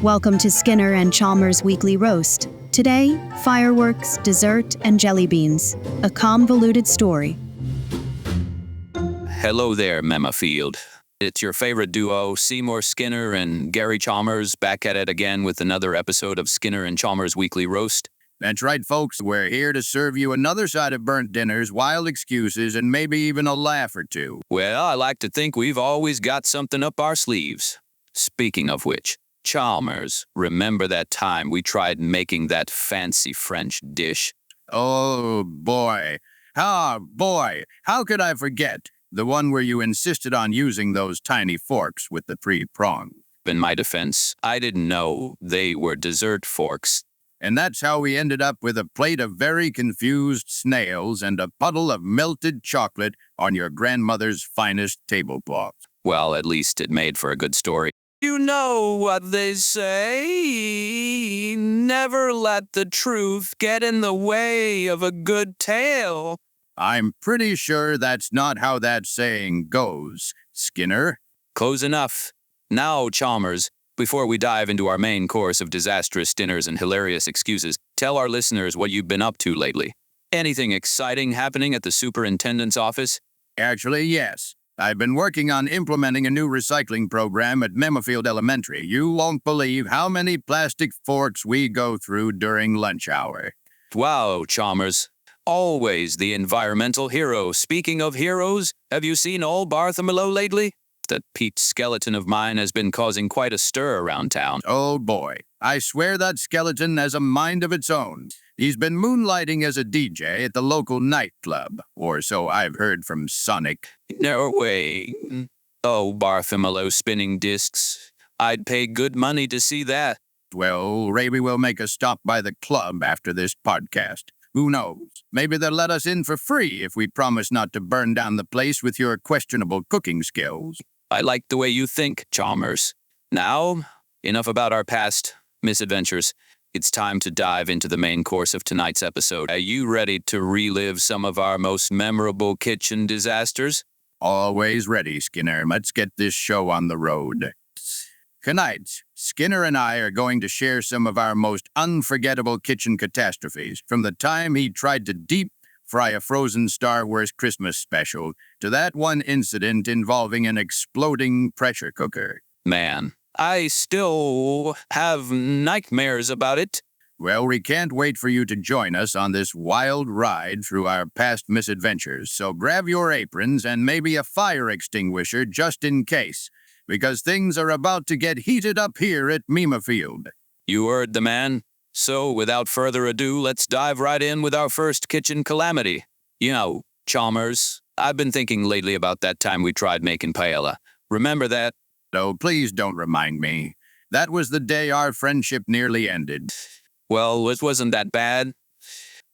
Welcome to Skinner and Chalmers' Weekly Roast. Today, fireworks, dessert, and jelly beans. A convoluted story. Hello there, Memafield. It's your favorite duo, Seymour Skinner and Gary Chalmers, back at it again with another episode of Skinner and Chalmers' Weekly Roast. That's right, folks. We're here to serve you another side of burnt dinners, wild excuses, and maybe even a laugh or two. Well, I like to think we've always got something up our sleeves. Speaking of which, Chalmers, remember that time we tried making that fancy French dish? Oh, boy. How could I forget? The one where you insisted on using those tiny forks with the 3 prongs. In my defense, I didn't know they were dessert forks. And that's how we ended up with a plate of very confused snails and a puddle of melted chocolate on your grandmother's finest tablecloth. Well, at least it made for a good story. You know what they say, never let the truth get in the way of a good tale. I'm pretty sure that's not how that saying goes, Skinner. Close enough. Now, Chalmers, before we dive into our main course of disastrous dinners and hilarious excuses, tell our listeners what you've been up to lately. Anything exciting happening at the superintendent's office? Actually, yes. I've been working on implementing a new recycling program at Memafield Elementary. You won't believe how many plastic forks we go through during lunch hour. Wow, Chalmers. Always the environmental hero. Speaking of heroes, have you seen old Bartholomew lately? That Pete skeleton of mine has been causing quite a stir around town. Oh boy, I swear that skeleton has a mind of its own. He's been moonlighting as a DJ at the local nightclub, or so I've heard from Sonic. No way. Oh, Bartholomew spinning discs. I'd pay good money to see that. Well, maybe we'll make a stop by the club after this podcast. Who knows? Maybe they'll let us in for free if we promise not to burn down the place with your questionable cooking skills. I like the way you think, Chalmers. Now, enough about our past misadventures. It's time to dive into the main course of tonight's episode. Are you ready to relive some of our most memorable kitchen disasters? Always ready, Skinner. Let's get this show on the road. Tonight, Skinner and I are going to share some of our most unforgettable kitchen catastrophes, from the time he tried to deep fry a frozen Star Wars Christmas special to that one incident involving an exploding pressure cooker. Man, I still have nightmares about it. Well, we can't wait for you to join us on this wild ride through our past misadventures, so grab your aprons and maybe a fire extinguisher just in case, because things are about to get heated up here at Memafield. You heard the man. So, without further ado, let's dive right in with our first kitchen calamity. You know, Chalmers, I've been thinking lately about that time we tried making paella. Remember that? No, please don't remind me. That was the day our friendship nearly ended. Well, it wasn't that bad.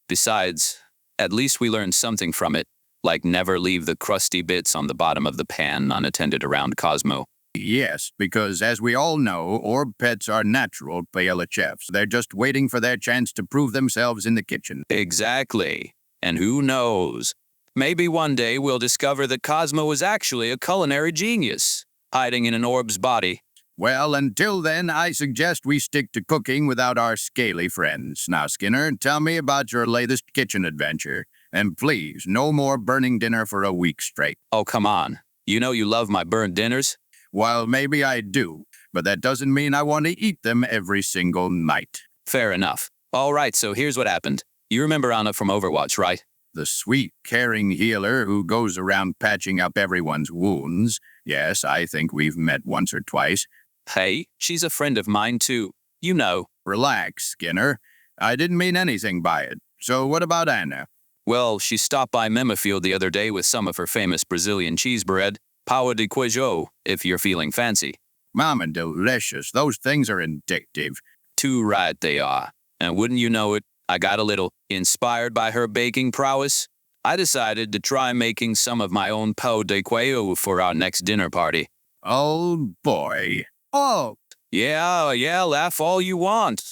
Besides, at least we learned something from it, like never leave the crusty bits on the bottom of the pan unattended around Cosmo. Yes, because as we all know, orb pets are natural paella chefs. They're just waiting for their chance to prove themselves in the kitchen. Exactly. And who knows? Maybe one day we'll discover that Cosmo is actually a culinary genius, hiding in an orb's body. Well, until then, I suggest we stick to cooking without our scaly friends. Now, Skinner, tell me about your latest kitchen adventure. And please, no more burning dinner for a week straight. Oh, come on. You know you love my burnt dinners. Well, maybe I do, but that doesn't mean I want to eat them every single night. Fair enough. All right, so here's what happened. You remember Anna from Overwatch, right? The sweet, caring healer who goes around patching up everyone's wounds. Yes, I think we've met once or twice. Hey, she's a friend of mine, too. You know. Relax, Skinner. I didn't mean anything by it. So what about Anna? Well, she stopped by Memafield the other day with some of her famous Brazilian cheese bread. Pão de queijo, if you're feeling fancy. Mama, delicious. Those things are addictive. Too right they are. And wouldn't you know it, I got a little inspired by her baking prowess. I decided to try making some of my own pão de queijo for our next dinner party. Oh, boy. Oh! Yeah, laugh all you want.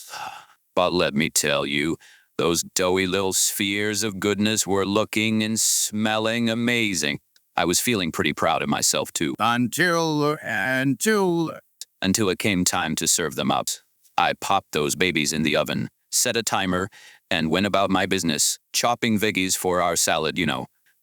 But let me tell you, those doughy little spheres of goodness were looking and smelling amazing. I was feeling pretty proud of myself, too. Until it came time to serve them up. I popped those babies in the oven, set a timer, and went about my business, chopping veggies for our salad,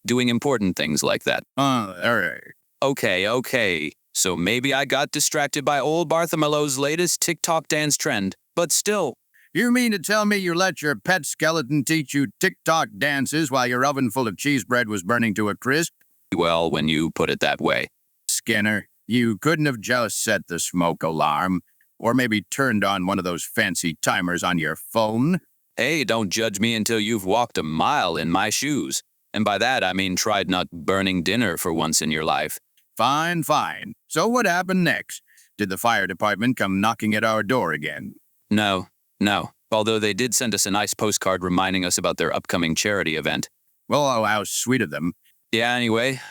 doing important things like that. All right. Okay. So maybe I got distracted by old Bartholomew's latest TikTok dance trend, but still. You mean to tell me you let your pet skeleton teach you TikTok dances while your oven full of cheese bread was burning to a crisp? Well, when you put it that way. Skinner, you couldn't have just set the smoke alarm, or maybe turned on one of those fancy timers on your phone? Hey, don't judge me until you've walked a mile in my shoes. And by that, I mean tried not burning dinner for once in your life. Fine. So what happened next? Did the fire department come knocking at our door again? No. Although they did send us a nice postcard reminding us about their upcoming charity event. Well, how sweet of them. Yeah, anyway,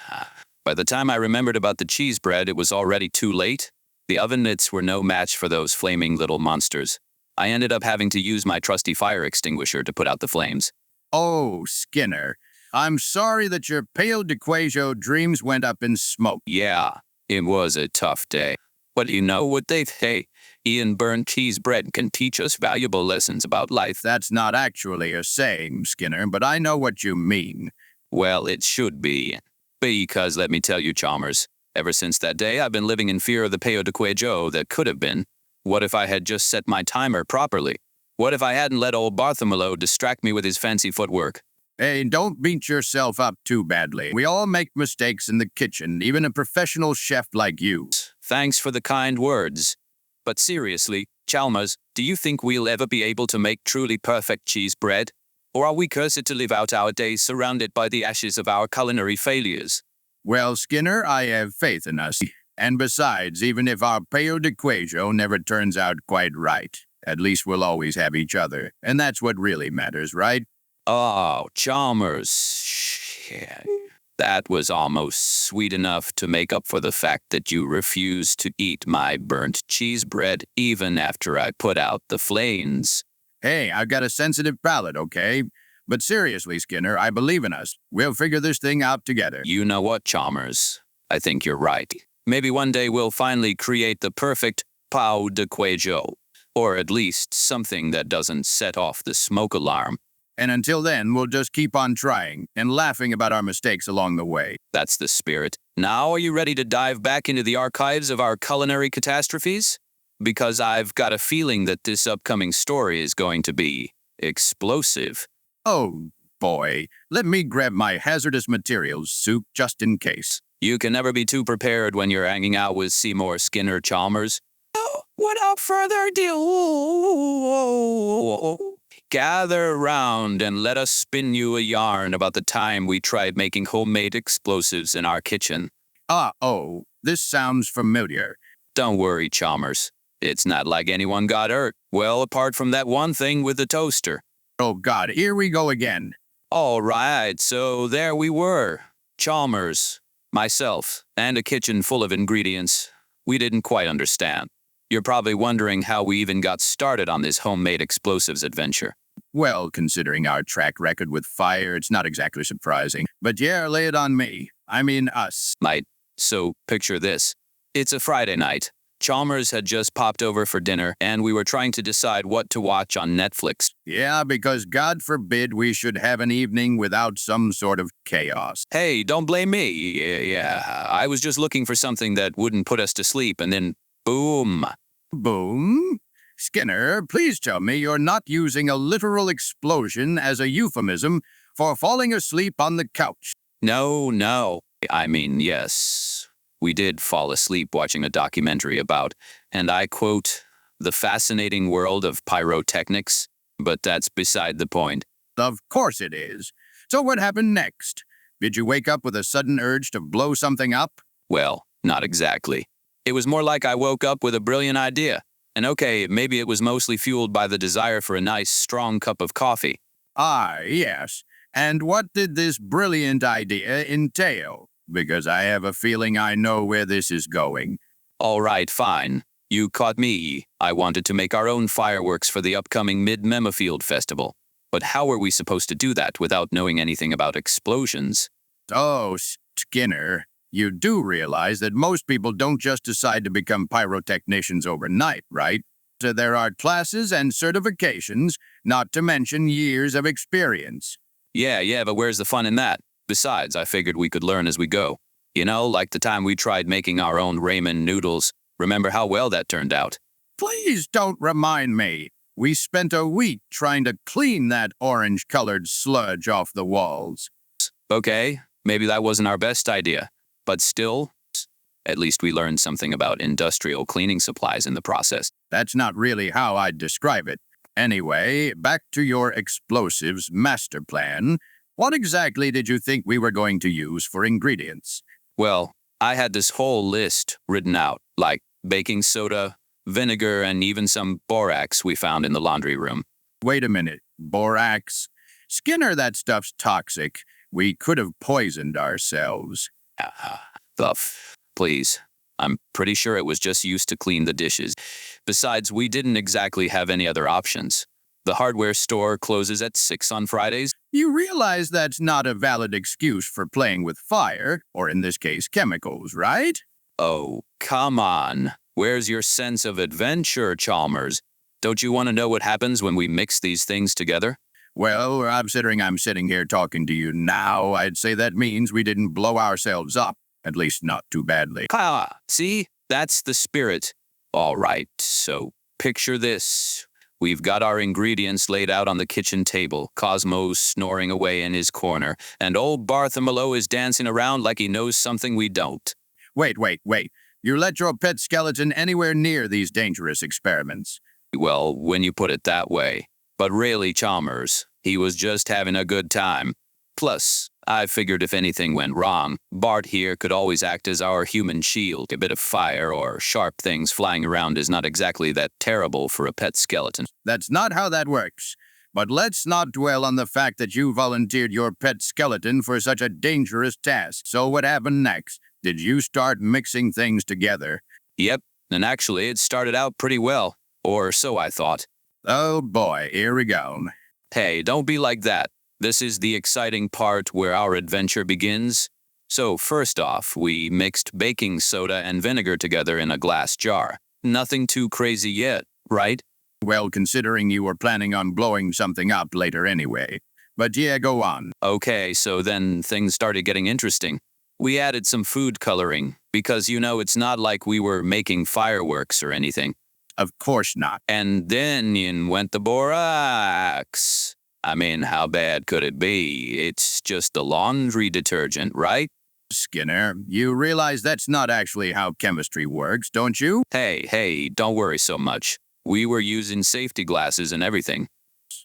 by the time I remembered about the cheese bread, it was already too late. The oven mitts were no match for those flaming little monsters. I ended up having to use my trusty fire extinguisher to put out the flames. Oh, Skinner, I'm sorry that your pale DeQuajo dreams went up in smoke. Yeah, it was a tough day. But you know what they say? Ian burnt cheese bread can teach us valuable lessons about life. That's not actually a saying, Skinner, but I know what you mean. Well, it should be. Because let me tell you, Chalmers, ever since that day, I've been living in fear of the Peo de Cuejo that could have been. What if I had just set my timer properly? What if I hadn't let old Bartholomew distract me with his fancy footwork? Hey, don't beat yourself up too badly. We all make mistakes in the kitchen, even a professional chef like you. Thanks for the kind words. But seriously, Chalmers, do you think we'll ever be able to make truly perfect cheese bread? Or are we cursed to live out our days surrounded by the ashes of our culinary failures? Well, Skinner, I have faith in us. And besides, even if our Peo de Cuejo never turns out quite right, at least we'll always have each other. And that's what really matters, right? Oh, Chalmers. Yeah. That was almost sweet enough to make up for the fact that you refused to eat my burnt cheese bread even after I put out the flames. Hey, I've got a sensitive palate, okay? But seriously, Skinner, I believe in us. We'll figure this thing out together. You know what, Chalmers? I think you're right. Maybe one day we'll finally create the perfect Pao de Cuejo. Or at least something that doesn't set off the smoke alarm. And until then, we'll just keep on trying and laughing about our mistakes along the way. That's the spirit. Now are you ready to dive back into the archives of our culinary catastrophes? Because I've got a feeling that this upcoming story is going to be explosive. Oh, boy. Let me grab my hazardous materials soup just in case. You can never be too prepared when you're hanging out with Seymour Skinner Chalmers. Without further ado, gather around and let us spin you a yarn about the time we tried making homemade explosives in our kitchen. This sounds familiar. Don't worry, Chalmers. It's not like anyone got hurt. Well, apart from that one thing with the toaster. Oh, God, here we go again. All right, so there we were. Chalmers, myself, and a kitchen full of ingredients we didn't quite understand. You're probably wondering how we even got started on this homemade explosives adventure. Well, considering our track record with fire, it's not exactly surprising. But yeah, lay it on me. I mean us. So picture this. It's a Friday night. Chalmers had just popped over for dinner, and we were trying to decide what to watch on Netflix. Yeah, because God forbid we should have an evening without some sort of chaos. Hey, don't blame me. Yeah, I was just looking for something that wouldn't put us to sleep, and then boom. Boom? Skinner, please tell me you're not using a literal explosion as a euphemism for falling asleep on the couch. No. I mean, yes. We did fall asleep watching a documentary about, and I quote, the fascinating world of pyrotechnics, but that's beside the point. Of course it is. So what happened next? Did you wake up with a sudden urge to blow something up? Well, not exactly. It was more like I woke up with a brilliant idea. And okay, maybe it was mostly fueled by the desire for a nice, strong cup of coffee. Ah, yes. And what did this brilliant idea entail? Because I have a feeling I know where this is going. All right, fine. You caught me. I wanted to make our own fireworks for the upcoming Mid-Memafield Festival. But how are we supposed to do that without knowing anything about explosions? Oh, Skinner, you do realize that most people don't just decide to become pyrotechnicians overnight, right? There are classes and certifications, not to mention years of experience. Yeah, but where's the fun in that? Besides, I figured we could learn as we go. You know, like the time we tried making our own ramen noodles. Remember how well that turned out? Please don't remind me. We spent a week trying to clean that orange-colored sludge off the walls. Okay, maybe that wasn't our best idea. But still, at least we learned something about industrial cleaning supplies in the process. That's not really how I'd describe it. Anyway, back to your explosives master plan. What exactly did you think we were going to use for ingredients? Well, I had this whole list written out, like baking soda, vinegar, and even some borax we found in the laundry room. Wait a minute. Borax? Skinner, that stuff's toxic. We could have poisoned ourselves. Please. I'm pretty sure it was just used to clean the dishes. Besides, we didn't exactly have any other options. The hardware store closes at 6 on Fridays. You realize that's not a valid excuse for playing with fire, or in this case, chemicals, right? Oh, come on. Where's your sense of adventure, Chalmers? Don't you want to know what happens when we mix these things together? Well, considering I'm sitting here talking to you now, I'd say that means we didn't blow ourselves up. At least not too badly. See? That's the spirit. All right, so picture this. We've got our ingredients laid out on the kitchen table. Cosmo's snoring away in his corner, and old Bartholomew is dancing around like he knows something we don't. Wait. You let your pet skeleton anywhere near these dangerous experiments. Well, when you put it that way. But really, Chalmers, he was just having a good time. Plus, I figured if anything went wrong, Bart here could always act as our human shield. A bit of fire or sharp things flying around is not exactly that terrible for a pet skeleton. That's not how that works. But let's not dwell on the fact that you volunteered your pet skeleton for such a dangerous task. So what happened next? Did you start mixing things together? Yep, and actually it started out pretty well. Or so I thought. Oh boy, here we go. Hey, don't be like that. This is the exciting part where our adventure begins. So first off, we mixed baking soda and vinegar together in a glass jar. Nothing too crazy yet, right? Well, considering you were planning on blowing something up later anyway. But yeah, go on. Okay, so then things started getting interesting. We added some food coloring, because you know it's not like we were making fireworks or anything. Of course not. And then in went the borax. I mean, how bad could it be? It's just a laundry detergent, right? Skinner, you realize that's not actually how chemistry works, don't you? Hey, don't worry so much. We were using safety glasses and everything.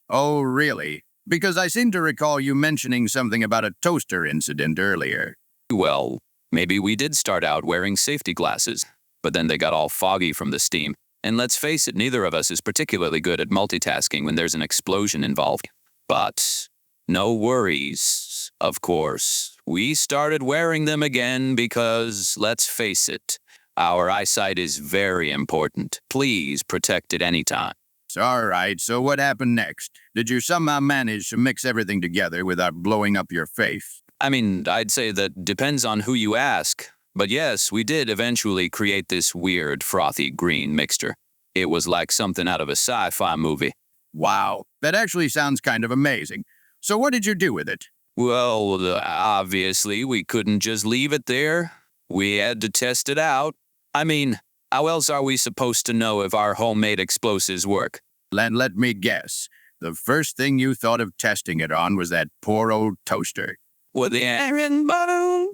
Oh, really? Because I seem to recall you mentioning something about a toaster incident earlier. Well, maybe we did start out wearing safety glasses, but then they got all foggy from the steam. And let's face it, neither of us is particularly good at multitasking when there's an explosion involved. But no worries, of course. We started wearing them again because, let's face it, our eyesight is very important. Please protect it anytime. All right, so what happened next? Did you somehow manage to mix everything together without blowing up your face? I mean, I'd say that depends on who you ask. But yes, we did eventually create this weird, frothy green mixture. It was like something out of a sci-fi movie. Wow, that actually sounds kind of amazing. So what did you do with it? Well, obviously, we couldn't just leave it there. We had to test it out. I mean, how else are we supposed to know if our homemade explosives work? Let me guess. The first thing you thought of testing it on was that poor old toaster. With the iron bomb,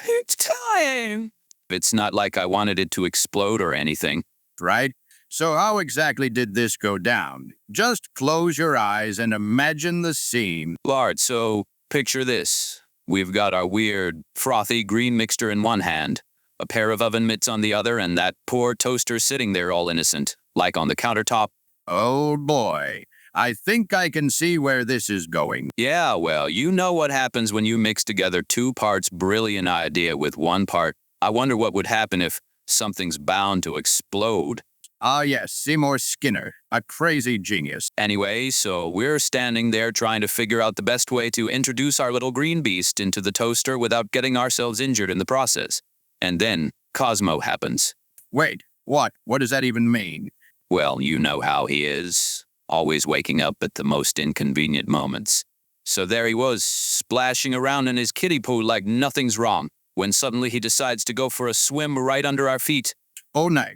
it's time. It's not like I wanted it to explode or anything. Right? So how exactly did this go down? Just close your eyes and imagine the scene. Lard, so picture this. We've got our weird, frothy green mixture in one hand, a pair of oven mitts on the other, and that poor toaster sitting there all innocent, like on the countertop. Oh boy, I think I can see where this is going. Yeah, well, you know what happens when you mix together two parts brilliant idea with one part. I wonder what would happen if something's bound to explode. Ah yes, Seymour Skinner, a crazy genius. Anyway, so we're standing there trying to figure out the best way to introduce our little green beast into the toaster without getting ourselves injured in the process. And then Cosmo happens. Wait, what? What does that even mean? Well, you know how he is, always waking up at the most inconvenient moments. So there he was, splashing around in his kiddie pool like nothing's wrong, when suddenly he decides to go for a swim right under our feet. Oh, no.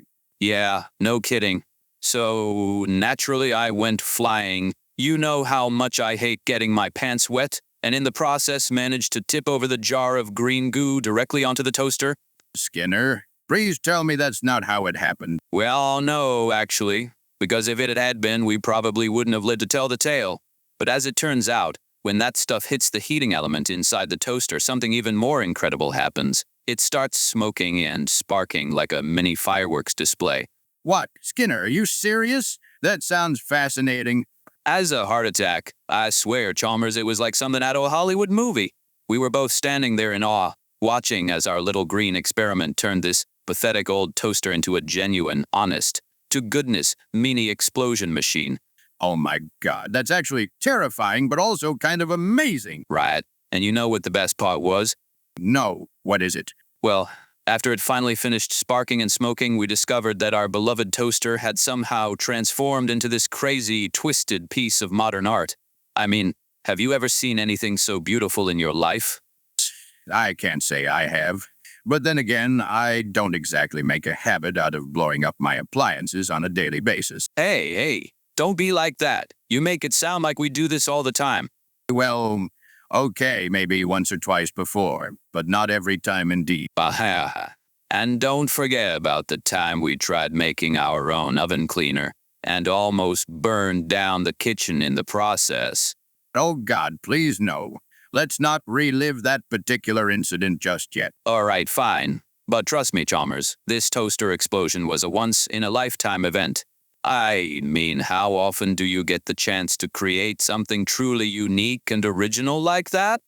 Yeah, no kidding. So naturally I went flying. You know how much I hate getting my pants wet, and in the process managed to tip over the jar of green goo directly onto the toaster. Skinner, please tell me that's not how it happened. Well, no, actually, because if it had been, we probably wouldn't have lived to tell the tale. But as it turns out, when that stuff hits the heating element inside the toaster, something even more incredible happens. It starts smoking and sparking like a mini fireworks display. What? Skinner, are you serious? That sounds fascinating. As a heart attack, I swear, Chalmers, it was like something out of a Hollywood movie. We were both standing there in awe, watching as our little green experiment turned this pathetic old toaster into a genuine, honest, to goodness, mini explosion machine. Oh my God, that's actually terrifying, but also kind of amazing. Right. And you know what the best part was? No, what is it? Well, after it finally finished sparking and smoking, we discovered that our beloved toaster had somehow transformed into this crazy, twisted piece of modern art. I mean, have you ever seen anything so beautiful in your life? I can't say I have. But then again, I don't exactly make a habit out of blowing up my appliances on a daily basis. Hey, don't be like that. You make it sound like we do this all the time. Well, okay, maybe once or twice before, but not every time indeed. And don't forget about the time we tried making our own oven cleaner and almost burned down the kitchen in the process. Oh God, please no. Let's not relive that particular incident just yet. All right, fine. But trust me, Chalmers, this toaster explosion was a once-in-a-lifetime event. I mean, how often do you get the chance to create something truly unique and original like that?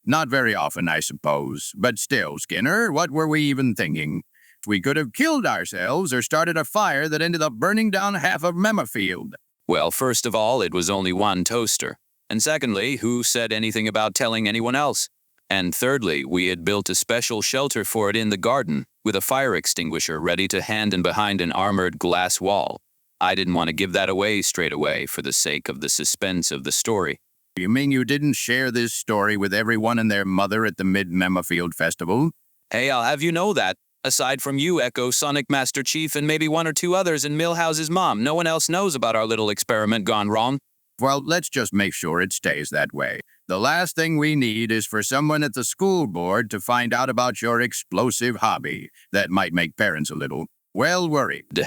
Not very often, I suppose. But still, Skinner, what were we even thinking? We could have killed ourselves or started a fire that ended up burning down half of Memafield. Well, first of all, it was only one toaster. And secondly, who said anything about telling anyone else? And thirdly, we had built a special shelter for it in the garden, with a fire extinguisher ready to hand in behind an armored glass wall. I didn't want to give that away straight away for the sake of the suspense of the story. You mean you didn't share this story with everyone and their mother at the Mid-Memafield Festival? Hey, I'll have you know that. Aside from you, Echo, Sonic Master Chief, and maybe one or two others and Millhouse's mom, no one else knows about our little experiment gone wrong. Well, let's just make sure it stays that way. The last thing we need is for someone at the school board to find out about your explosive hobby. That might make parents a little, well, worried.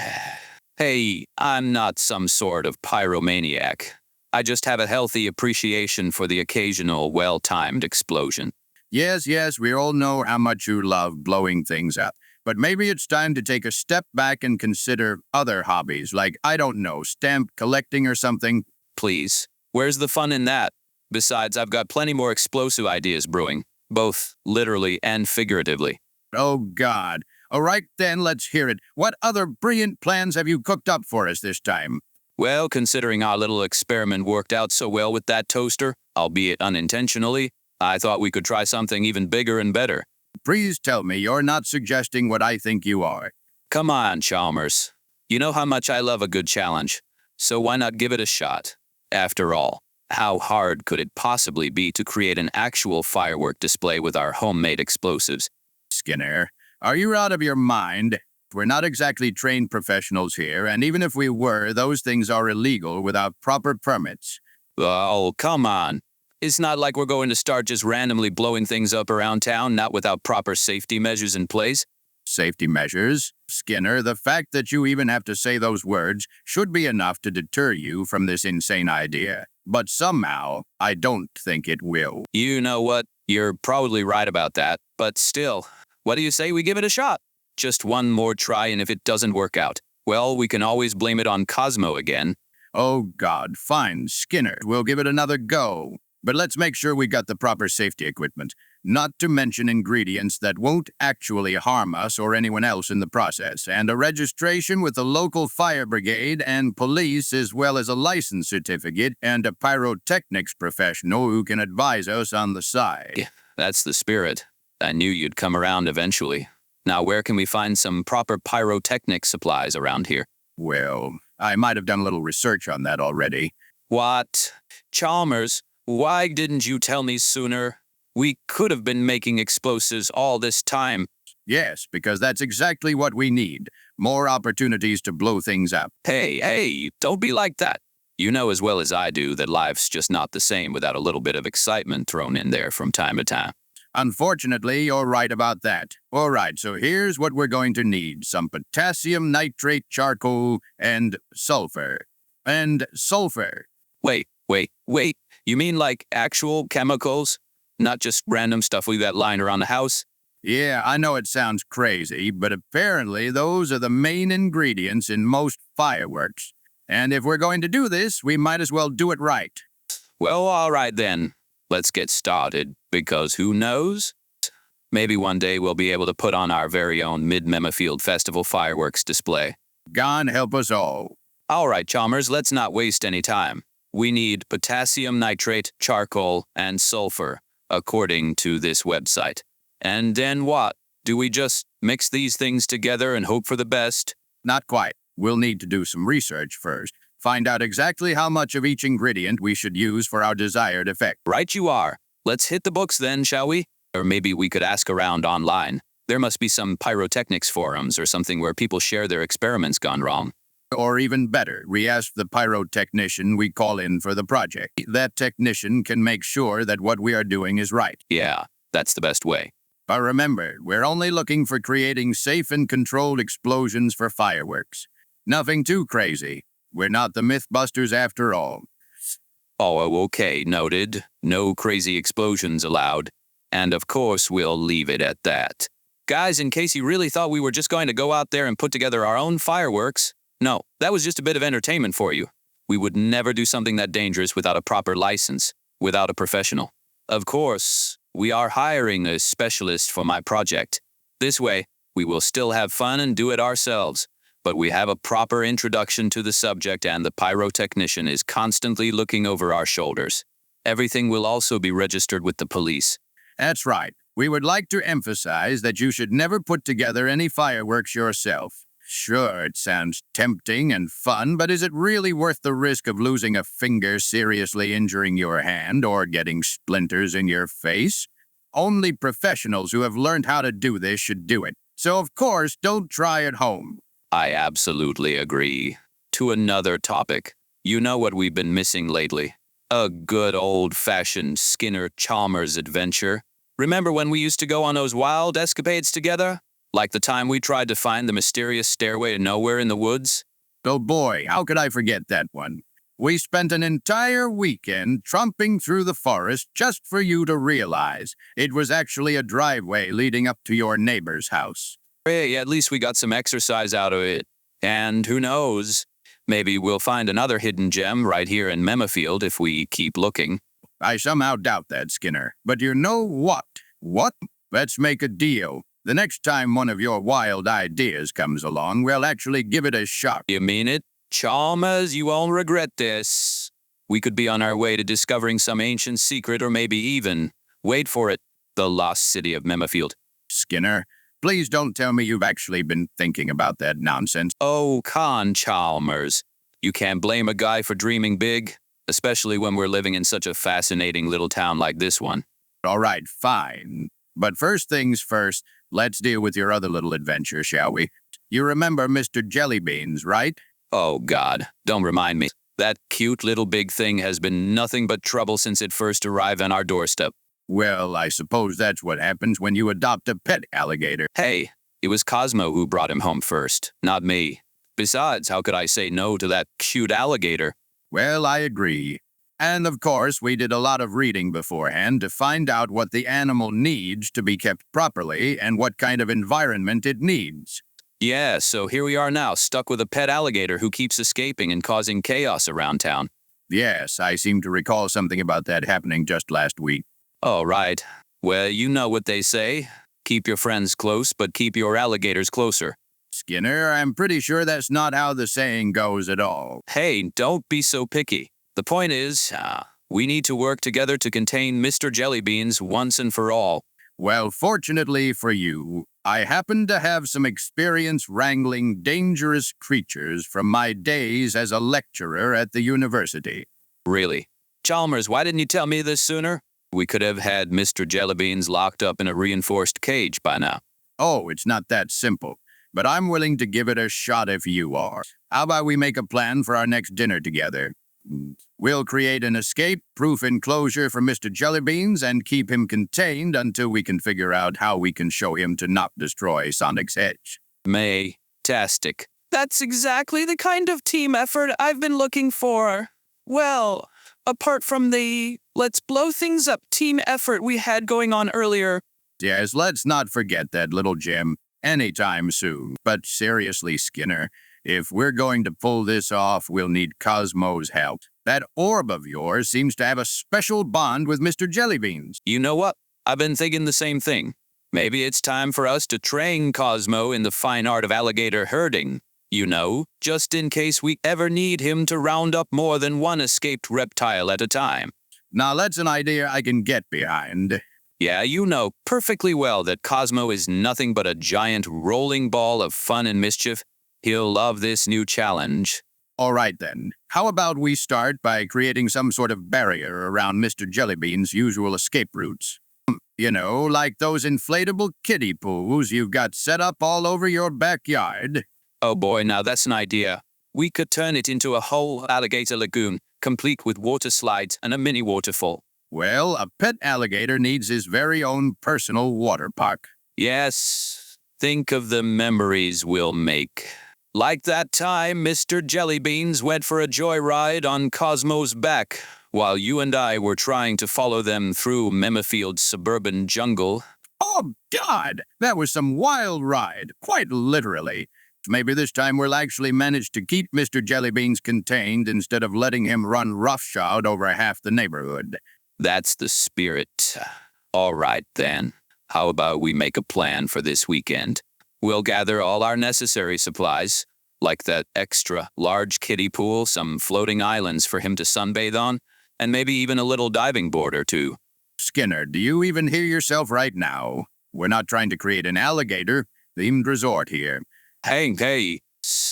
Hey, I'm not some sort of pyromaniac. I just have a healthy appreciation for the occasional well-timed explosion. Yes, we all know how much you love blowing things up. But maybe it's time to take a step back and consider other hobbies, like, I don't know, stamp collecting or something. Please, where's the fun in that? Besides, I've got plenty more explosive ideas brewing, both literally and figuratively. Oh, God. All right, then, let's hear it. What other brilliant plans have you cooked up for us this time? Well, considering our little experiment worked out so well with that toaster, albeit unintentionally, I thought we could try something even bigger and better. Please tell me you're not suggesting what I think you are. Come on, Chalmers. You know how much I love a good challenge, so why not give it a shot? After all, how hard could it possibly be to create an actual firework display with our homemade explosives? Skinner, are you out of your mind? We're not exactly trained professionals here, and even if we were, those things are illegal without proper permits. Oh, come on. It's not like we're going to start just randomly blowing things up around town, not without proper safety measures in place. Safety measures? Skinner, the fact that you even have to say those words should be enough to deter you from this insane idea. But somehow, I don't think it will. You know what? You're probably right about that. But still, what do you say we give it a shot? Just one more try, and if it doesn't work out, well, we can always blame it on Cosmo again. Oh, God, fine, Skinner. We'll give it another go. But let's make sure we got the proper safety equipment, not to mention ingredients that won't actually harm us or anyone else in the process, and a registration with the local fire brigade and police, as well as a license certificate and a pyrotechnics professional who can advise us on the side. Yeah, that's the spirit. I knew you'd come around eventually. Now, where can we find some proper pyrotechnic supplies around here? Well, I might have done a little research on that already. What? Chalmers, why didn't you tell me sooner? We could have been making explosives all this time. Yes, because that's exactly what we need. More opportunities to blow things up. Hey, don't be like that. You know as well as I do that life's just not the same without a little bit of excitement thrown in there from time to time. Unfortunately, you're right about that. All right, so here's what we're going to need. Some potassium nitrate charcoal and sulfur. Wait. You mean like actual chemicals? Not just random stuff we got lying around the house? Yeah, I know it sounds crazy, but apparently those are the main ingredients in most fireworks. And if we're going to do this, we might as well do it right. Well, all right then. Let's get started, because who knows? Maybe one day we'll be able to put on our very own Mid-Memafield Festival fireworks display. God help us all. All right, Chalmers, let's not waste any time. We need potassium nitrate, charcoal, and sulfur, according to this website. And then what? Do we just mix these things together and hope for the best? Not quite. We'll need to do some research first. Find out exactly how much of each ingredient we should use for our desired effect. Right you are. Let's hit the books then, shall we? Or maybe we could ask around online. There must be some pyrotechnics forums or something where people share their experiments gone wrong. Or even better, we ask the pyrotechnician we call in for the project. That technician can make sure that what we are doing is right. Yeah, that's the best way. But remember, we're only looking for creating safe and controlled explosions for fireworks. Nothing too crazy. We're not the Mythbusters after all. Oh, okay, noted. No crazy explosions allowed. And of course, we'll leave it at that. Guys, in case you really thought we were just going to go out there and put together our own fireworks, no, that was just a bit of entertainment for you. We would never do something that dangerous without a proper license, without a professional. Of course, we are hiring a specialist for my project. This way, we will still have fun and do it ourselves. But we have a proper introduction to the subject and the pyrotechnician is constantly looking over our shoulders. Everything will also be registered with the police. That's right. We would like to emphasize that you should never put together any fireworks yourself. Sure, it sounds tempting and fun, but is it really worth the risk of losing a finger, seriously injuring your hand, or getting splinters in your face? Only professionals who have learned how to do this should do it. So, of course, don't try at home. I absolutely agree. To another topic. You know what we've been missing lately? A good old-fashioned Skinner-Chalmers adventure. Remember when we used to go on those wild escapades together? Like the time we tried to find the mysterious stairway to nowhere in the woods? Oh boy, how could I forget that one? We spent an entire weekend tromping through the forest just for you to realize it was actually a driveway leading up to your neighbor's house. Hey, at least we got some exercise out of it. And who knows? Maybe we'll find another hidden gem right here in Memafield if we keep looking. I somehow doubt that, Skinner. But you know what? What? Let's make a deal. The next time one of your wild ideas comes along, we'll actually give it a shot. You mean it? Chalmers, you won't regret this. We could be on our way to discovering some ancient secret or maybe even, wait for it, the lost city of Memafield. Skinner, please don't tell me you've actually been thinking about that nonsense. Oh, Chalmers. You can't blame a guy for dreaming big, especially when we're living in such a fascinating little town like this one. All right, fine. But first things first, let's deal with your other little adventure, shall we? You remember Mr. Jellybeans, right? Oh, God, don't remind me. That cute little big thing has been nothing but trouble since it first arrived on our doorstep. Well, I suppose that's what happens when you adopt a pet alligator. Hey, it was Cosmo who brought him home first, not me. Besides, how could I say no to that cute alligator? Well, I agree. And of course, we did a lot of reading beforehand to find out what the animal needs to be kept properly and what kind of environment it needs. Yeah, so here we are now, stuck with a pet alligator who keeps escaping and causing chaos around town. Yes, I seem to recall something about that happening just last week. Oh, right. Well, you know what they say. Keep your friends close, but keep your alligators closer. Skinner, I'm pretty sure that's not how the saying goes at all. Hey, don't be so picky. The point is, we need to work together to contain Mr. Jellybeans once and for all. Well, fortunately for you, I happen to have some experience wrangling dangerous creatures from my days as a lecturer at the university. Really? Chalmers, why didn't you tell me this sooner? We could have had Mr. Jellybeans locked up in a reinforced cage by now. Oh, it's not that simple, but I'm willing to give it a shot if you are. How about we make a plan for our next dinner together? We'll create an escape-proof enclosure for Mr. Jellybeans and keep him contained until we can figure out how we can show him to not destroy Sonic's hedge. May-tastic. That's exactly the kind of team effort I've been looking for. Well, apart from the let's blow things up team effort we had going on earlier. Yes, let's not forget that little gem anytime soon. But seriously, Skinner, if we're going to pull this off, we'll need Cosmo's help. That orb of yours seems to have a special bond with Mr. Jellybeans. You know what? I've been thinking the same thing. Maybe it's time for us to train Cosmo in the fine art of alligator herding. You know, just in case we ever need him to round up more than one escaped reptile at a time. Now, that's an idea I can get behind. Yeah, you know perfectly well that Cosmo is nothing but a giant rolling ball of fun and mischief. He'll love this new challenge. All right, then. How about we start by creating some sort of barrier around Mr. Jellybean's usual escape routes? You know, like those inflatable kiddie pools you've got set up all over your backyard. Oh boy, now that's an idea. We could turn it into a whole alligator lagoon, complete with water slides and a mini waterfall. Well, a pet alligator needs his very own personal water park. Yes, think of the memories we'll make. Like that time Mr. Jellybeans went for a joyride on Cosmo's back, while you and I were trying to follow them through Memifield's suburban jungle. Oh, God! That was some wild ride, quite literally. Maybe this time we'll actually manage to keep Mr. Jellybeans contained instead of letting him run roughshod over half the neighborhood. That's the spirit. All right, then. How about we make a plan for this weekend? We'll gather all our necessary supplies, like that extra large kiddie pool, some floating islands for him to sunbathe on, and maybe even a little diving board or two. Skinner, do you even hear yourself right now? We're not trying to create an alligator-themed resort here. Hey,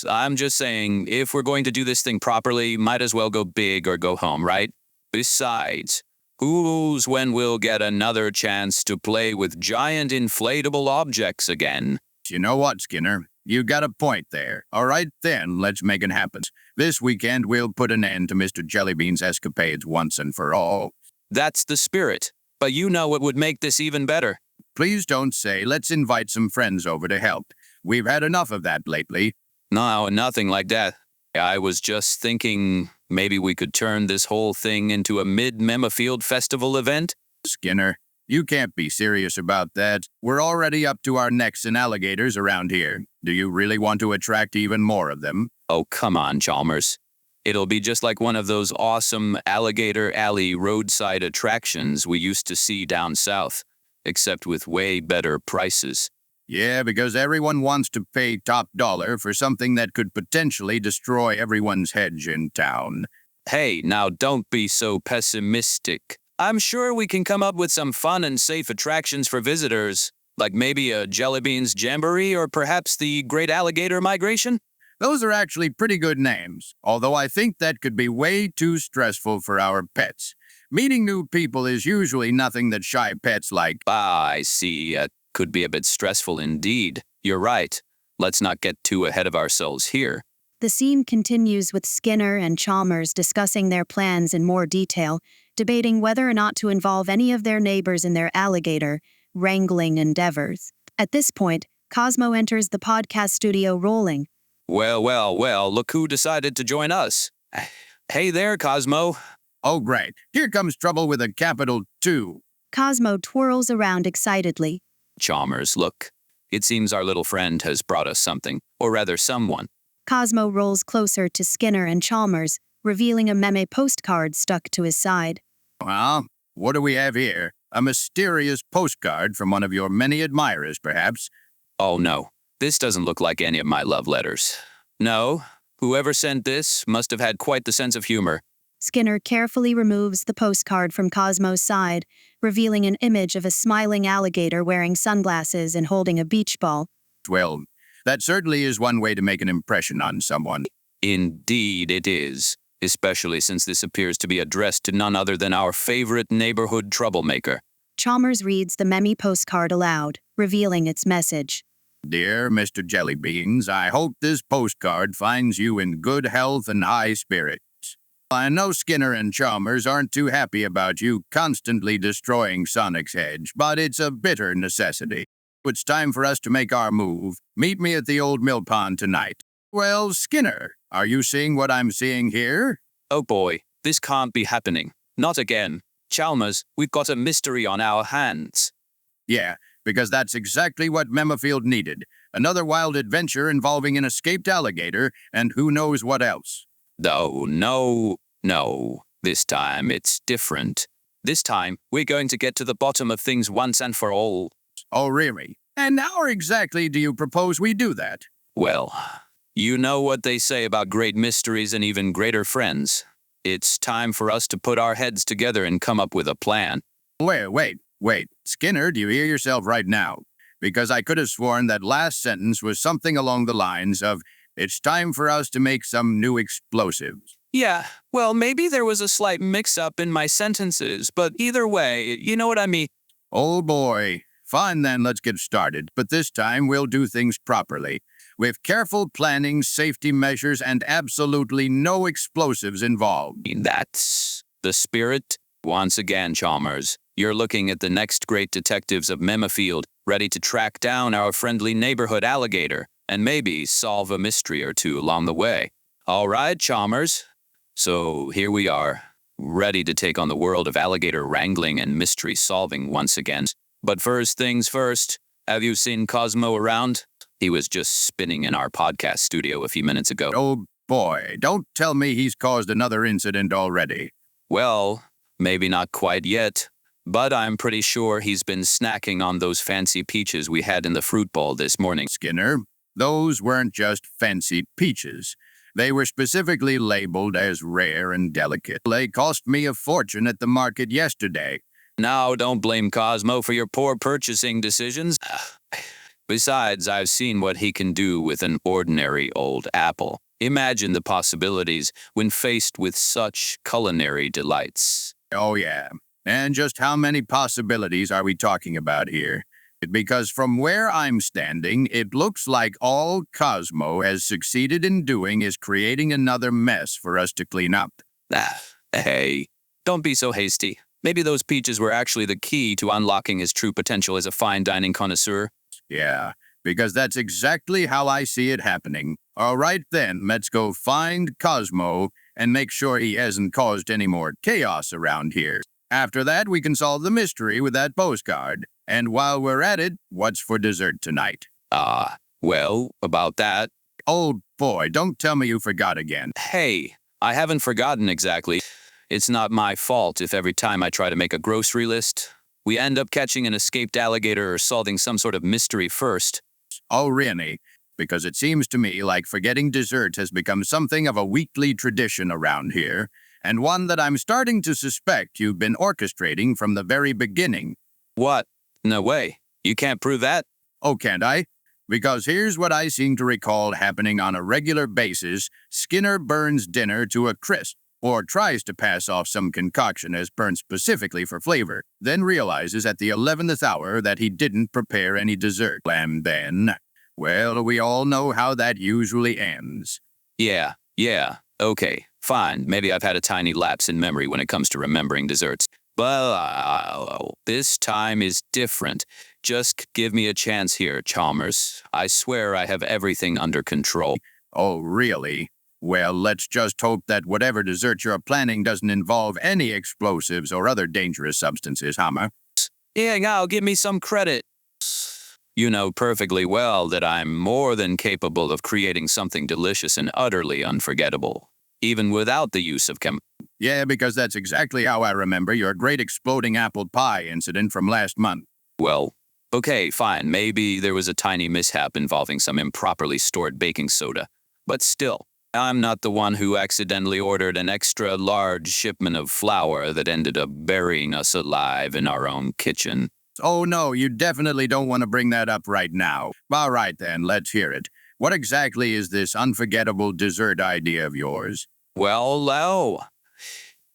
I'm just saying, if we're going to do this thing properly, might as well go big or go home, right? Besides, who knows when we'll get another chance to play with giant inflatable objects again? You know what, Skinner? You got a point there. All right, then, let's make it happen. This weekend, we'll put an end to Mr. Jellybean's escapades once and for all. That's the spirit. But you know what would make this even better. Please don't say, let's invite some friends over to help. We've had enough of that lately. No, nothing like that. I was just thinking maybe we could turn this whole thing into a mid-Memifield festival event. Skinner, you can't be serious about that. We're already up to our necks in alligators around here. Do you really want to attract even more of them? Oh, come on, Chalmers. It'll be just like one of those awesome Alligator Alley roadside attractions we used to see down south, except with way better prices. Yeah, because everyone wants to pay top dollar for something that could potentially destroy everyone's hedge in town. Hey, now don't be so pessimistic. I'm sure we can come up with some fun and safe attractions for visitors, like maybe a Jellybeans Jamboree or perhaps the Great Alligator Migration. Those are actually pretty good names, although I think that could be way too stressful for our pets. Meeting new people is usually nothing that shy pets like. I see. Could be a bit stressful indeed. You're right. Let's not get too ahead of ourselves here. The scene continues with Skinner and Chalmers discussing their plans in more detail, debating whether or not to involve any of their neighbors in their alligator wrangling endeavors. At this point, Cosmo enters the podcast studio rolling. Well, look who decided to join us. Hey there, Cosmo. Oh, great. Here comes trouble with a capital 2. Cosmo twirls around excitedly. Chalmers, look. It seems our little friend has brought us something, or rather someone. Cosmo rolls closer to Skinner and Chalmers, revealing a meme postcard stuck to his side. Well, what do we have here? A mysterious postcard from one of your many admirers, perhaps? Oh, no. This doesn't look like any of my love letters. No, whoever sent this must have had quite the sense of humor. Skinner carefully removes the postcard from Cosmo's side, revealing an image of a smiling alligator wearing sunglasses and holding a beach ball. Well, that certainly is one way to make an impression on someone. Indeed it is, especially since this appears to be addressed to none other than our favorite neighborhood troublemaker. Chalmers reads the meme postcard aloud, revealing its message. Dear Mr. Jellybeans, I hope this postcard finds you in good health and high spirits. I know Skinner and Chalmers aren't too happy about you constantly destroying Sonic's hedge, but it's a bitter necessity. It's time for us to make our move. Meet me at the old mill pond tonight. Well, Skinner, are you seeing what I'm seeing here? Oh boy, this can't be happening. Not again. Chalmers, we've got a mystery on our hands. Yeah, because that's exactly what Memofield needed. Another wild adventure involving an escaped alligator and who knows what else. Oh, no. This time it's different. This time we're going to get to the bottom of things once and for all. Oh, really? And how exactly do you propose we do that? Well, you know what they say about great mysteries and even greater friends. It's time for us to put our heads together and come up with a plan. Wait. Skinner, do you hear yourself right now? Because I could have sworn that last sentence was something along the lines of, it's time for us to make some new explosives. Yeah, well, maybe there was a slight mix-up in my sentences, but either way, you know what I mean. Oh boy. Fine then, let's get started. But this time we'll do things properly. With careful planning, safety measures, and absolutely no explosives involved. That's the spirit. Once again, Chalmers, you're looking at the next great detectives of Memofield, ready to track down our friendly neighborhood alligator, and maybe solve a mystery or two along the way. All right, Chalmers. So here we are, ready to take on the world of alligator wrangling and mystery solving once again. But first things first, have you seen Cosmo around? He was just spinning in our podcast studio a few minutes ago. Oh boy, don't tell me he's caused another incident already. Well, maybe not quite yet, but I'm pretty sure he's been snacking on those fancy peaches we had in the fruit bowl this morning. Skinner, those weren't just fancy peaches. They were specifically labeled as rare and delicate. They cost me a fortune at the market yesterday. Now, don't blame Cosmo for your poor purchasing decisions. Besides, I've seen what he can do with an ordinary old apple. Imagine the possibilities when faced with such culinary delights. Oh yeah, and just how many possibilities are we talking about here? Because from where I'm standing, it looks like all Cosmo has succeeded in doing is creating another mess for us to clean up. Hey, don't be so hasty. Maybe those peaches were actually the key to unlocking his true potential as a fine dining connoisseur. Yeah, because that's exactly how I see it happening. All right then, let's go find Cosmo and make sure he hasn't caused any more chaos around here. After that, we can solve the mystery with that postcard. And while we're at it, what's for dessert tonight? Well, about that. Oh boy, don't tell me you forgot again. Hey, I haven't forgotten exactly. It's not my fault if every time I try to make a grocery list, we end up catching an escaped alligator or solving some sort of mystery first. Oh, really? Because it seems to me like forgetting dessert has become something of a weekly tradition around here, and one that I'm starting to suspect you've been orchestrating from the very beginning. What? No way. You can't prove that? Oh, can't I? Because here's what I seem to recall happening on a regular basis. Skinner burns dinner to a crisp, or tries to pass off some concoction as burnt specifically for flavor, then realizes at the 11th hour that he didn't prepare any dessert. And then, well, we all know how that usually ends. Yeah. Okay, fine. Maybe I've had a tiny lapse in memory when it comes to remembering desserts. But this time is different. Just give me a chance here, Chalmers. I swear I have everything under control. Oh, really? Well, let's just hope that whatever dessert you're planning doesn't involve any explosives or other dangerous substances, Hammer. Yeah, now give me some credit. You know perfectly well that I'm more than capable of creating something delicious and utterly unforgettable, even without the use of Yeah, because that's exactly how I remember your great exploding apple pie incident from last month. Well, okay, fine. Maybe there was a tiny mishap involving some improperly stored baking soda. But still, I'm not the one who accidentally ordered an extra large shipment of flour that ended up burying us alive in our own kitchen. Oh no, you definitely don't want to bring that up right now. All right then, let's hear it. What exactly is this unforgettable dessert idea of yours? Well,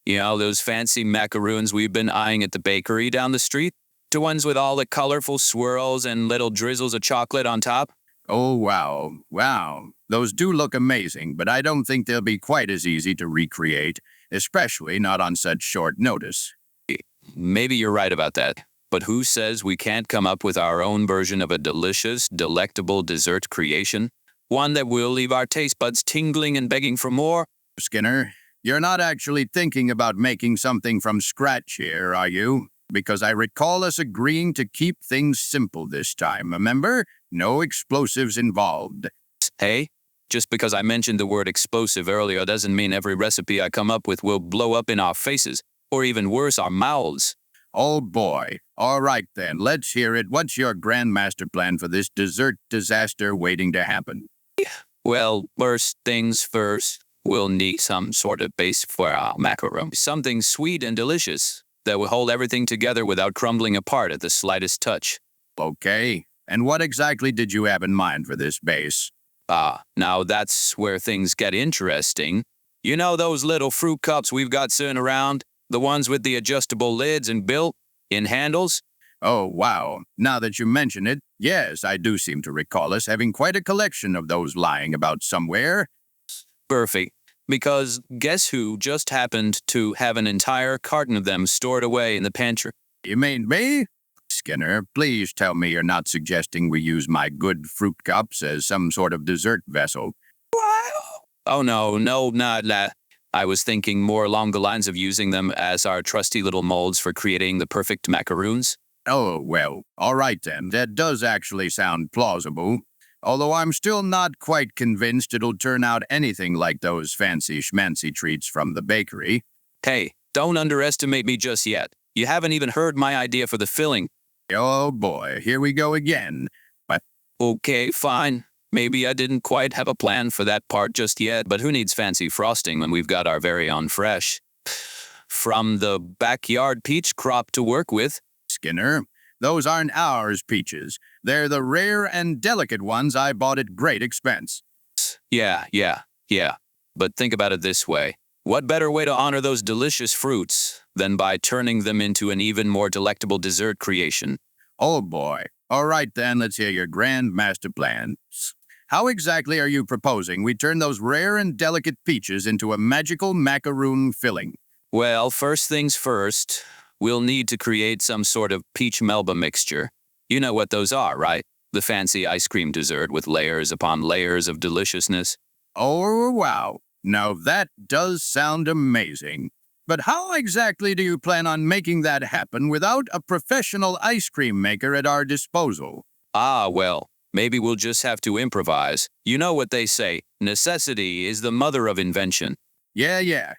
you know those fancy macaroons we've been eyeing at the bakery down the street? The ones with all the colorful swirls and little drizzles of chocolate on top? Oh, wow. Those do look amazing, but I don't think they'll be quite as easy to recreate, especially not on such short notice. Maybe you're right about that. But who says we can't come up with our own version of a delicious, delectable dessert creation? One that will leave our taste buds tingling and begging for more? Skinner, you're not actually thinking about making something from scratch here, are you? Because I recall us agreeing to keep things simple this time, remember? No explosives involved. Hey, just because I mentioned the word explosive earlier doesn't mean every recipe I come up with will blow up in our faces, or even worse, our mouths. Oh boy. All right then, let's hear it. What's your grand master plan for this dessert disaster waiting to happen? Well, first things first, we'll need some sort of base for our macaron. Something sweet and delicious that will hold everything together without crumbling apart at the slightest touch. Okay. And what exactly did you have in mind for this base? Now that's where things get interesting. You know those little fruit cups we've got sitting around? The ones with the adjustable lids and built-in handles? Oh, wow. Now that you mention it, yes, I do seem to recall us having quite a collection of those lying about somewhere. Perfect. Because guess who just happened to have an entire carton of them stored away in the pantry? You mean me? Skinner, please tell me you're not suggesting we use my good fruit cups as some sort of dessert vessel. Oh, no, not that. I was thinking more along the lines of using them as our trusty little molds for creating the perfect macaroons. Oh, well, all right then. That does actually sound plausible. Although I'm still not quite convinced it'll turn out anything like those fancy schmancy treats from the bakery. Hey, don't underestimate me just yet. You haven't even heard my idea for the filling. Oh boy, here we go again. But Okay, fine. Maybe I didn't quite have a plan for that part just yet, but who needs fancy frosting when we've got our very own fresh? From the backyard peach crop to work with. Skinner, those aren't ours peaches. They're the rare and delicate ones I bought at great expense. Yeah. But think about it this way. What better way to honor those delicious fruits than by turning them into an even more delectable dessert creation? Oh boy. All right then, let's hear your grand master plan. How exactly are you proposing we turn those rare and delicate peaches into a magical macaroon filling? Well, first things first, we'll need to create some sort of peach melba mixture. You know what those are, right? The fancy ice cream dessert with layers upon layers of deliciousness. Oh, wow. Now that does sound amazing. But how exactly do you plan on making that happen without a professional ice cream maker at our disposal? Well, maybe we'll just have to improvise. You know what they say, necessity is the mother of invention. Yeah.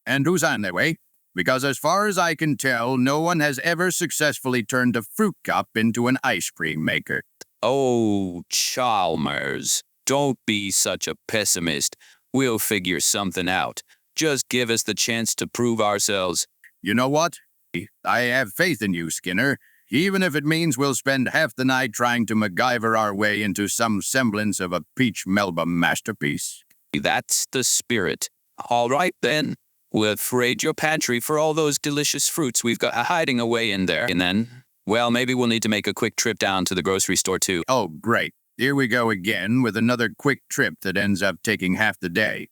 And who's on their way? Because as far as I can tell, no one has ever successfully turned a fruit cup into an ice cream maker. Oh, Chalmers, don't be such a pessimist. We'll figure something out. Just give us the chance to prove ourselves. You know what? I have faith in you, Skinner, even if it means we'll spend half the night trying to MacGyver our way into some semblance of a peach melba masterpiece. That's the spirit. All right, then. We'll raid your pantry for all those delicious fruits we've got hiding away in there. And then, well, maybe we'll need to make a quick trip down to the grocery store, too. Oh, great. Here we go again with another quick trip that ends up taking half the day.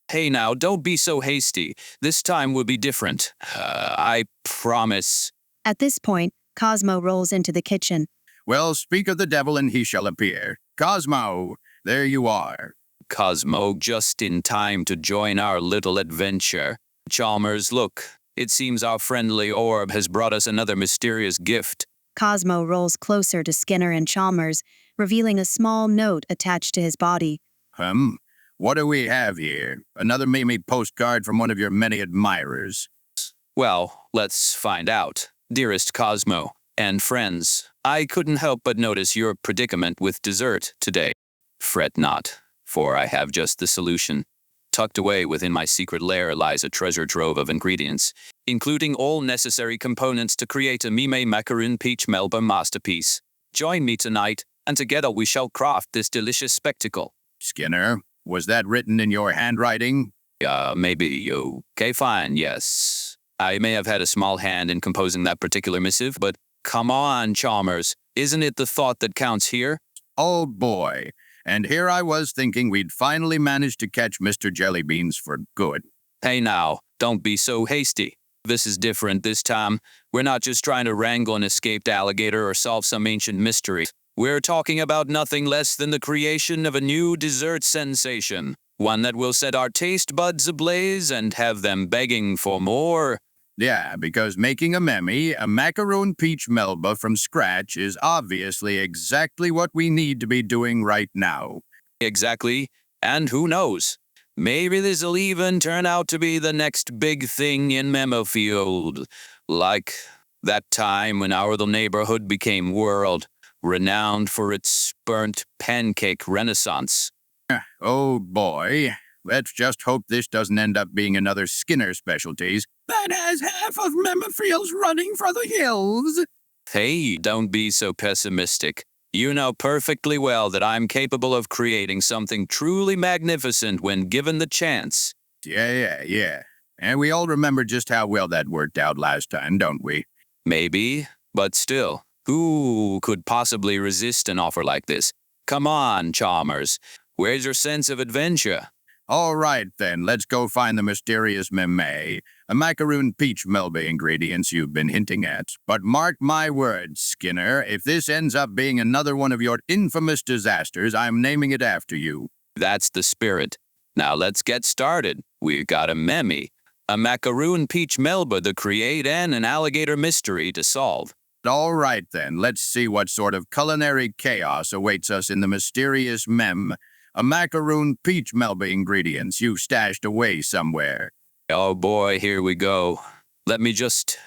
Hey now, don't be so hasty. This time will be different. I promise. At this point, Cosmo rolls into the kitchen. Well, speak of the devil and he shall appear. Cosmo, there you are. Cosmo, just in time to join our little adventure. Chalmers, look. It seems our friendly orb has brought us another mysterious gift. Cosmo rolls closer to Skinner and Chalmers, revealing a small note attached to his body. What do we have here? Another Mimi postcard from one of your many admirers. Well, let's find out. Dearest Cosmo and friends, I couldn't help but notice your predicament with dessert today. Fret not, for I have just the solution. Tucked away within my secret lair lies a treasure trove of ingredients, including all necessary components to create a mime macaroon peach melba masterpiece. Join me tonight, and together we shall craft this delicious spectacle. Skinner, was that written in your handwriting? Maybe. Okay, fine, yes. I may have had a small hand in composing that particular missive, but come on, Chalmers. Isn't it the thought that counts here? Oh boy. And here I was thinking we'd finally managed to catch Mr. Jellybeans for good. Hey now, don't be so hasty. This is different this time. We're not just trying to wrangle an escaped alligator or solve some ancient mystery. We're talking about nothing less than the creation of a new dessert sensation. One that will set our taste buds ablaze and have them begging for more. Yeah, because making a macaroon peach melba from scratch is obviously exactly what we need to be doing right now. Exactly. And who knows? Maybe this'll even turn out to be the next big thing in Memo Field. Like that time when our little neighborhood became world-renowned for its burnt pancake renaissance. Oh boy. Let's just hope this doesn't end up being another Skinner specialties that has half of Memophiles running for the hills. Hey, don't be so pessimistic. You know perfectly well that I'm capable of creating something truly magnificent when given the chance. Yeah. And we all remember just how well that worked out last time, don't we? Maybe, but still, who could possibly resist an offer like this? Come on, Chalmers. Where's your sense of adventure? All right, then, let's go find the mysterious meme, a macaroon peach melba ingredients you've been hinting at. But mark my words, Skinner, if this ends up being another one of your infamous disasters, I'm naming it after you. That's the spirit. Now let's get started. We've got a meme, a macaroon peach melba to create, and an alligator mystery to solve. All right, then, let's see what sort of culinary chaos awaits us in the mysterious meme, a macaroon peach melba ingredients you stashed away somewhere. Oh boy, here we go. Let me just,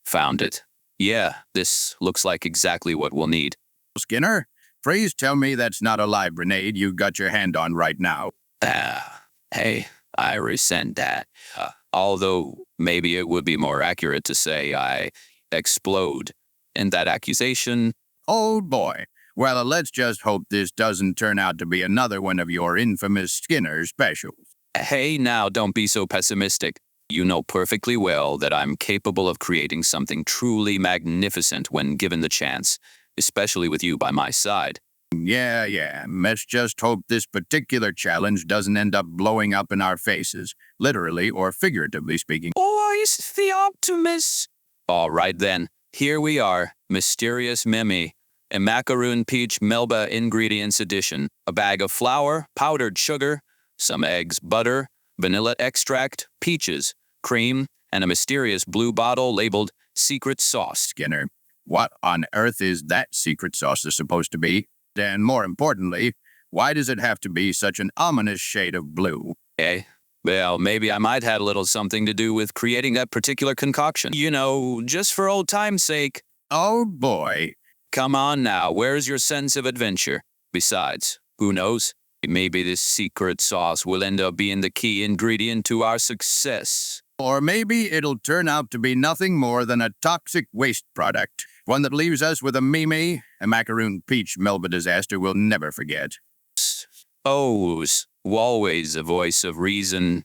found it. Yeah, this looks like exactly what we'll need. Skinner, please tell me that's not a live grenade you got your hand on right now. Hey, I resent that. Although maybe it would be more accurate to say I explode. And that accusation... Oh boy. Well, let's just hope this doesn't turn out to be another one of your infamous Skinner specials. Hey, now, don't be so pessimistic. You know perfectly well that I'm capable of creating something truly magnificent when given the chance, especially with you by my side. Yeah. Let's just hope this particular challenge doesn't end up blowing up in our faces, literally or figuratively speaking. Always the optimist. All right, then. Here we are, Mysterious Meme. A macaroon peach melba ingredients edition, a bag of flour, powdered sugar, some eggs, butter, vanilla extract, peaches, cream, and a mysterious blue bottle labeled Secret Sauce. Skinner, what on earth is that secret sauce supposed to be? And more importantly, why does it have to be such an ominous shade of blue? Well, maybe I might have had a little something to do with creating that particular concoction. You know, just for old time's sake. Oh boy. Come on now, where's your sense of adventure? Besides, who knows? Maybe this secret sauce will end up being the key ingredient to our success. Or maybe it'll turn out to be nothing more than a toxic waste product, one that leaves us with a meme, a macaroon peach melba disaster we'll never forget. Always a voice of reason.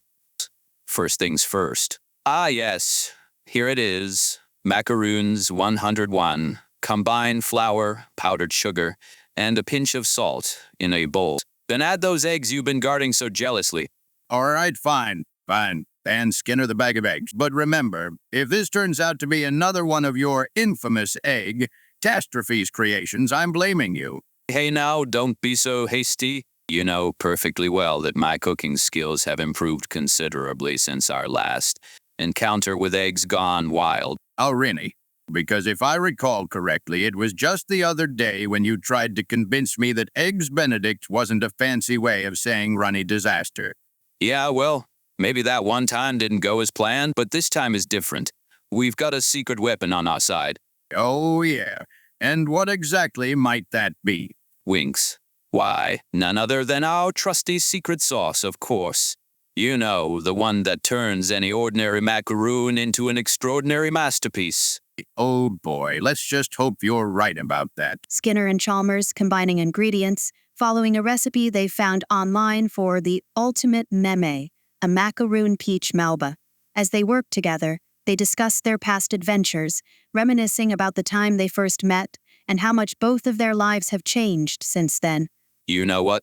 First things first. Yes, here it is. Macaroons 101. Combine flour, powdered sugar, and a pinch of salt in a bowl. Then add those eggs you've been guarding so jealously. All right, fine. And Skinner the bag of eggs. But remember, if this turns out to be another one of your infamous catastrophes creations, I'm blaming you. Hey now, don't be so hasty. You know perfectly well that my cooking skills have improved considerably since our last encounter with eggs gone wild. Oh, really? Because if I recall correctly, it was just the other day when you tried to convince me that Eggs Benedict wasn't a fancy way of saying runny disaster. Yeah, well, maybe that one time didn't go as planned, but this time is different. We've got a secret weapon on our side. Oh, yeah. And what exactly might that be? Winks. Why, none other than our trusty secret sauce, of course. You know, the one that turns any ordinary macaroon into an extraordinary masterpiece. Oh boy, let's just hope you're right about that. Skinner and Chalmers combining ingredients, following a recipe they found online for the ultimate meme, a macaroon peach melba. As they worked together, they discussed their past adventures, reminiscing about the time they first met and how much both of their lives have changed since then. You know what?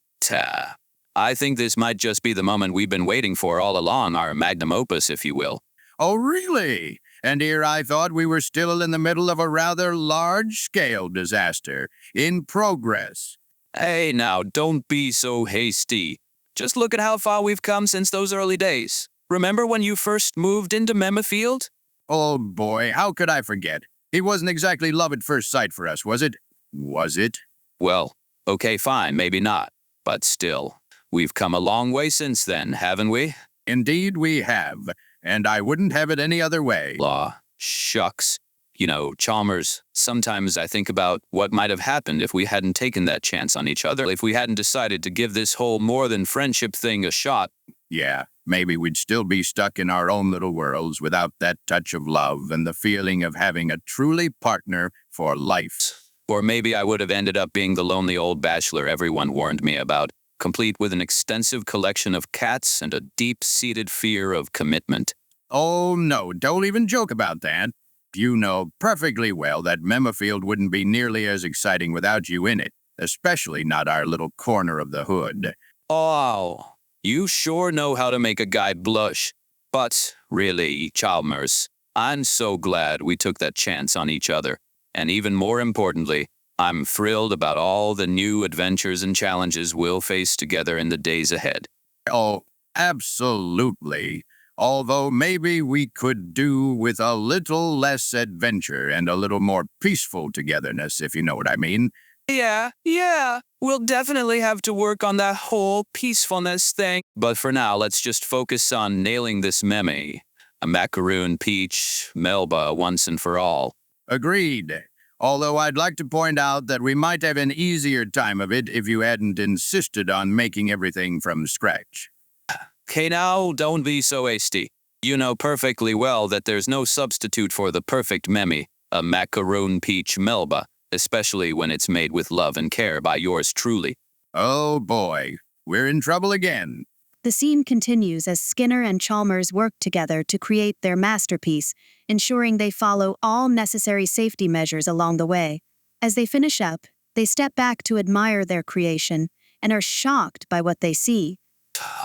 I think this might just be the moment we've been waiting for all along, our magnum opus, if you will. Oh, really? And here I thought we were still in the middle of a rather large-scale disaster. In progress. Hey, now, don't be so hasty. Just look at how far we've come since those early days. Remember when you first moved into Memafield? Oh boy, how could I forget? It wasn't exactly love at first sight for us, was it? Was it? Well, okay, fine, maybe not. But still, we've come a long way since then, haven't we? Indeed we have, and I wouldn't have it any other way. Law, shucks. You know, Chalmers, sometimes I think about what might have happened if we hadn't taken that chance on each other, if we hadn't decided to give this whole more than friendship thing a shot. Yeah, maybe we'd still be stuck in our own little worlds without that touch of love and the feeling of having a truly partner for life. Or maybe I would have ended up being the lonely old bachelor everyone warned me about, complete with an extensive collection of cats and a deep-seated fear of commitment. Oh no, don't even joke about that. You know perfectly well that Memafield wouldn't be nearly as exciting without you in it, especially not our little corner of the hood. Oh, you sure know how to make a guy blush. But really, Chalmers, I'm so glad we took that chance on each other. And even more importantly, I'm thrilled about all the new adventures and challenges we'll face together in the days ahead. Oh, absolutely. Although maybe we could do with a little less adventure and a little more peaceful togetherness, if you know what I mean. Yeah. We'll definitely have to work on that whole peacefulness thing. But for now, let's just focus on nailing this meme. A macaroon peach melba once and for all. Agreed. Although I'd like to point out that we might have an easier time of it if you hadn't insisted on making everything from scratch. Okay, now, don't be so hasty. You know perfectly well that there's no substitute for the perfect meme, a macaroon peach melba, especially when it's made with love and care by yours truly. Oh boy, we're in trouble again. The scene continues as Skinner and Chalmers work together to create their masterpiece, ensuring they follow all necessary safety measures along the way. As they finish up, they step back to admire their creation and are shocked by what they see.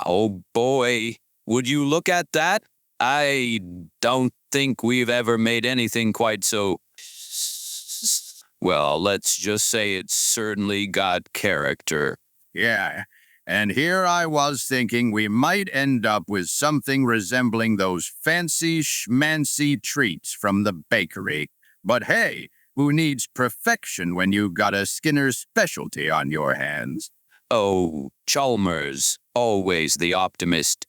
Oh boy, would you look at that? I don't think we've ever made anything quite so... Well, let's just say it's certainly got character. Yeah, and here I was thinking we might end up with something resembling those fancy schmancy treats from the bakery. But hey, who needs perfection when you got a Skinner's specialty on your hands? Oh, Chalmers, always the optimist.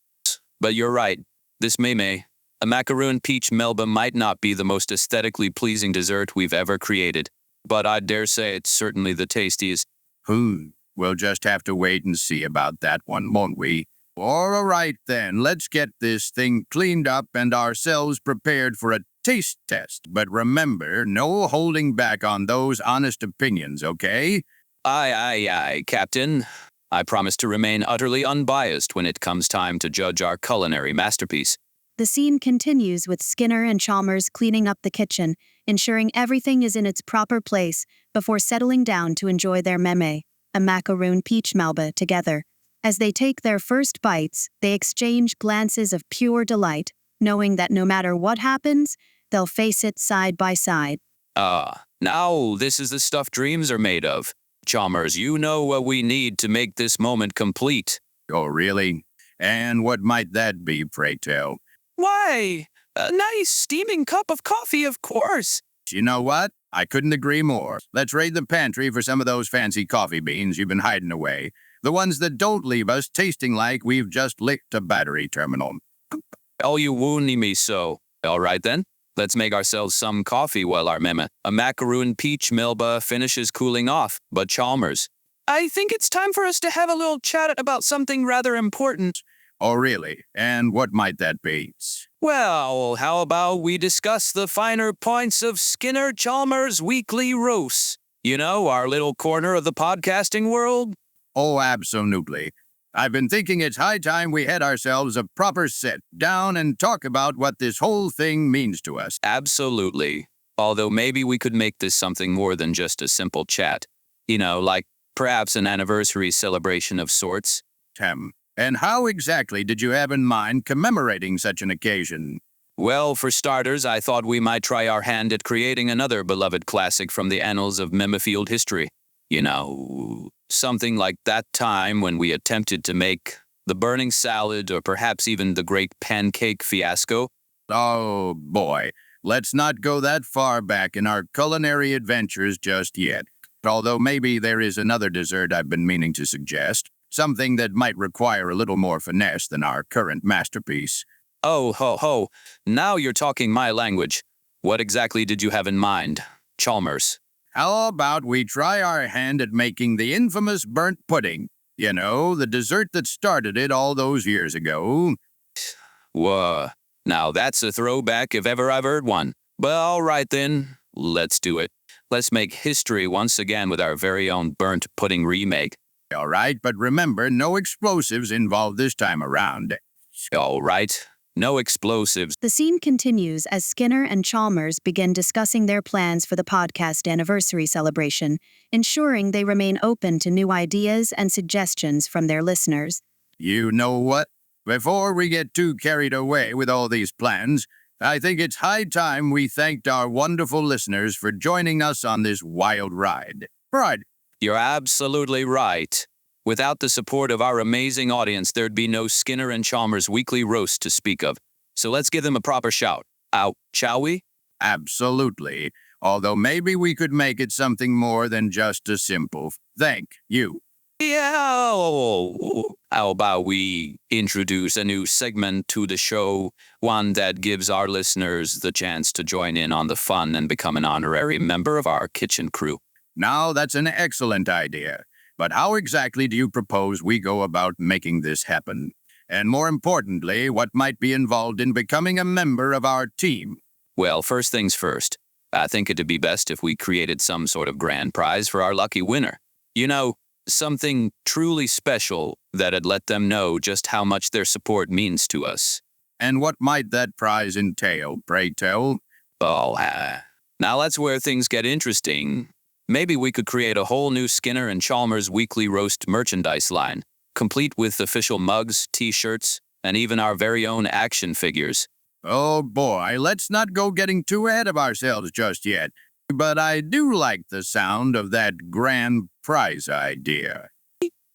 But you're right, this meme, a macaroon peach melba, might not be the most aesthetically pleasing dessert we've ever created, but I dare say it's certainly the tastiest. We'll just have to wait and see about that one, won't we? All right then, let's get this thing cleaned up and ourselves prepared for a taste test. But remember, no holding back on those honest opinions, okay? Aye, Captain. I promise to remain utterly unbiased when it comes time to judge our culinary masterpiece. The scene continues with Skinner and Chalmers cleaning up the kitchen, ensuring everything is in its proper place before settling down to enjoy their meme, a macaroon peach melba, together. As they take their first bites, they exchange glances of pure delight, knowing that no matter what happens, they'll face it side by side. Now this is the stuff dreams are made of. Chalmers, you know what we need to make this moment complete. Oh, really? And what might that be, pray tell? Why, a nice steaming cup of coffee, of course. You know what? I couldn't agree more. Let's raid the pantry for some of those fancy coffee beans you've been hiding away. The ones that don't leave us tasting like we've just licked a battery terminal. Oh, you wound me so. All right then, let's make ourselves some coffee while our meme, a macaroon peach melba, finishes cooling off. But Chalmers, I think it's time for us to have a little chat about something rather important. Oh, really? And what might that be? Well, how about we discuss the finer points of Skinner Chalmers' weekly roast? You know, our little corner of the podcasting world? Oh, absolutely. I've been thinking it's high time we had ourselves a proper sit down and talk about what this whole thing means to us. Absolutely. Although maybe we could make this something more than just a simple chat. You know, like perhaps an anniversary celebration of sorts. And how exactly did you have in mind commemorating such an occasion? Well, for starters, I thought we might try our hand at creating another beloved classic from the annals of Memifield history. You know, something like that time when we attempted to make the burning salad or perhaps even the great pancake fiasco. Oh, boy. Let's not go that far back in our culinary adventures just yet. Although maybe there is another dessert I've been meaning to suggest. Something that might require a little more finesse than our current masterpiece. Oh, ho, ho. Now you're talking my language. What exactly did you have in mind, Chalmers? How about we try our hand at making the infamous burnt pudding? You know, the dessert that started it all those years ago. Whoa. Now that's a throwback if ever I've heard one. But all right then, let's do it. Let's make history once again with our very own burnt pudding remake. All right, but remember, no explosives involved this time around. All right, no explosives. The scene continues as Skinner and Chalmers begin discussing their plans for the podcast anniversary celebration, ensuring they remain open to new ideas and suggestions from their listeners. You know what? Before we get too carried away with all these plans, I think it's high time we thanked our wonderful listeners for joining us on this wild ride. Right. You're absolutely right. Without the support of our amazing audience, there'd be no Skinner and Chalmers weekly roast to speak of. So let's give them a proper shout out, shall we? Absolutely. Although maybe we could make it something more than just a simple thank you. Yeah. How about we introduce a new segment to the show, one that gives our listeners the chance to join in on the fun and become an honorary member of our kitchen crew. Now, that's an excellent idea. But how exactly do you propose we go about making this happen? And more importantly, what might be involved in becoming a member of our team? Well, first things first. I think it'd be best if we created some sort of grand prize for our lucky winner. You know, something truly special that'd let them know just how much their support means to us. And what might that prize entail, pray tell? Oh, now that's where things get interesting. Maybe we could create a whole new Skinner and Chalmers weekly roast merchandise line, complete with official mugs, t-shirts, and even our very own action figures. Oh boy, let's not go getting too ahead of ourselves just yet. But I do like the sound of that grand prize idea.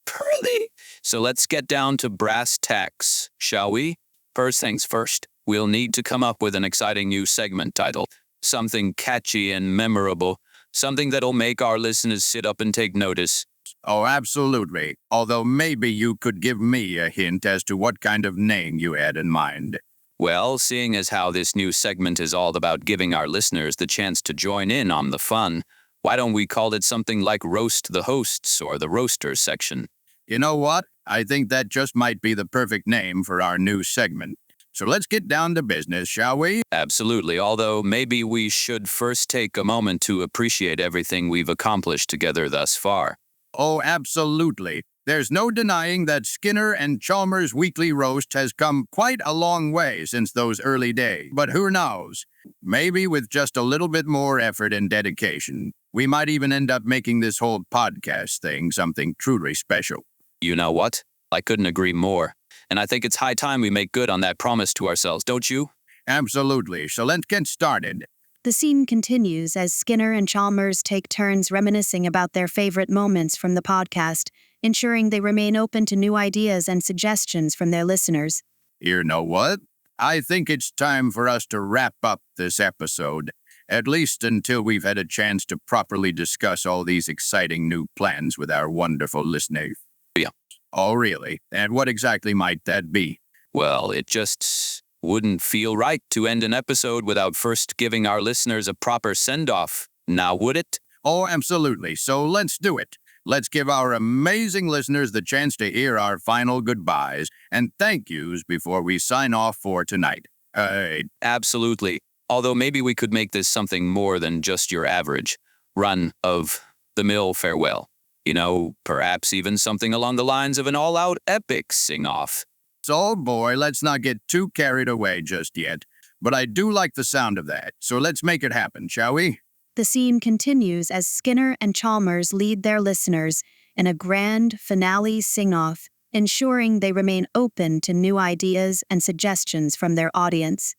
Pretty. So let's get down to brass tacks, shall we? First things first, we'll need to come up with an exciting new segment title. Something catchy and memorable. Something that'll make our listeners sit up and take notice. Oh, absolutely. Although maybe you could give me a hint as to what kind of name you had in mind. Well, seeing as how this new segment is all about giving our listeners the chance to join in on the fun, why don't we call it something like Roast the Hosts or the Roasters section? You know what? I think that just might be the perfect name for our new segment. So let's get down to business, shall we? Absolutely, although maybe we should first take a moment to appreciate everything we've accomplished together thus far. Oh, absolutely. There's no denying that Skinner and Chalmers' weekly roast has come quite a long way since those early days. But who knows? Maybe with just a little bit more effort and dedication, we might even end up making this whole podcast thing something truly special. You know what? I couldn't agree more. And I think it's high time we make good on that promise to ourselves, don't you? Absolutely. So let's get started. The scene continues as Skinner and Chalmers take turns reminiscing about their favorite moments from the podcast, ensuring they remain open to new ideas and suggestions from their listeners. You know what? I think it's time for us to wrap up this episode, at least until we've had a chance to properly discuss all these exciting new plans with our wonderful listeners. Yeah. Oh, really? And what exactly might that be? Well, it just wouldn't feel right to end an episode without first giving our listeners a proper send-off, now would it? Oh, absolutely. So let's do it. let's give our amazing listeners the chance to hear our final goodbyes and thank yous before we sign off for tonight. Absolutely. Although maybe we could make this something more than just your average run-of-the-mill farewell. You know, perhaps even something along the lines of an all-out epic sing-off. So, boy, let's not get too carried away just yet. But I do like the sound of that, so let's make it happen, shall we? The scene continues as Skinner and Chalmers lead their listeners in a grand finale sing-off, ensuring they remain open to new ideas and suggestions from their audience.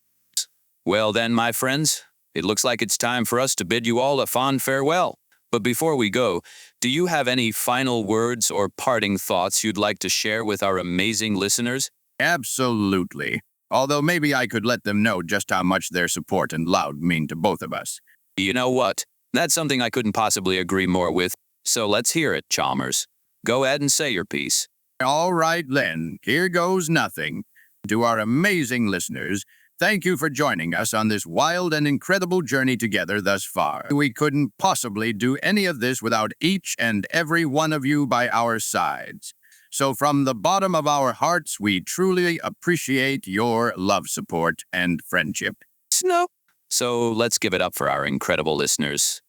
Well then, my friends, it looks like it's time for us to bid you all a fond farewell. But before we go, do you have any final words or parting thoughts you'd like to share with our amazing listeners? Absolutely. Although maybe I could let them know just how much their support and love mean to both of us. You know what? That's something I couldn't possibly agree more with. So let's hear it, Chalmers. Go ahead and say your piece. All right, then. Here goes nothing. To our amazing listeners, thank you for joining us on this wild and incredible journey together thus far. We couldn't possibly do any of this without each and every one of you by our sides. So from the bottom of our hearts, we truly appreciate your love, support, and friendship. No. So let's give it up for our incredible listeners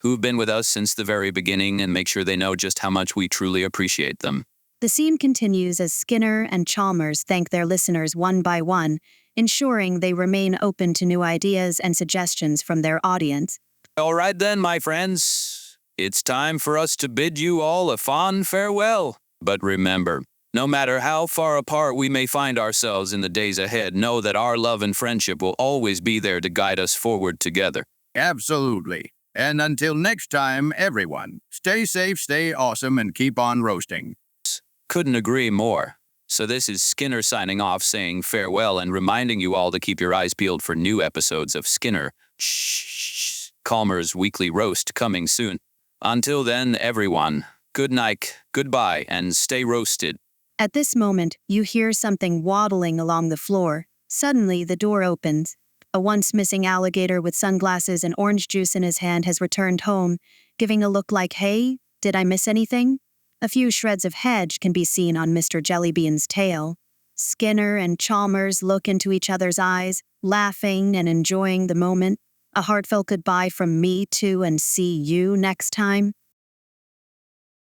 who've been with us since the very beginning and make sure they know just how much we truly appreciate them. The scene continues as Skinner and Chalmers thank their listeners one by one, ensuring they remain open to new ideas and suggestions from their audience. All right then, my friends. It's time for us to bid you all a fond farewell. But remember, no matter how far apart we may find ourselves in the days ahead, know that our love and friendship will always be there to guide us forward together. Absolutely. And until next time, everyone, stay safe, stay awesome, and keep on roasting. Couldn't agree more. So this is Skinner signing off, saying farewell and reminding you all to keep your eyes peeled for new episodes of Skinner Chalmers Weekly Roast coming soon. Until then, everyone, good night, goodbye, and stay roasted. At this moment, you hear something waddling along the floor. Suddenly, the door opens. A once-missing alligator with sunglasses and orange juice in his hand has returned home, giving a look like, hey, did I miss anything? A few shreds of hedge can be seen on Mr. Jellybeans' tail. Skinner and Chalmers look into each other's eyes, laughing and enjoying the moment. A heartfelt goodbye from me too, and see you next time.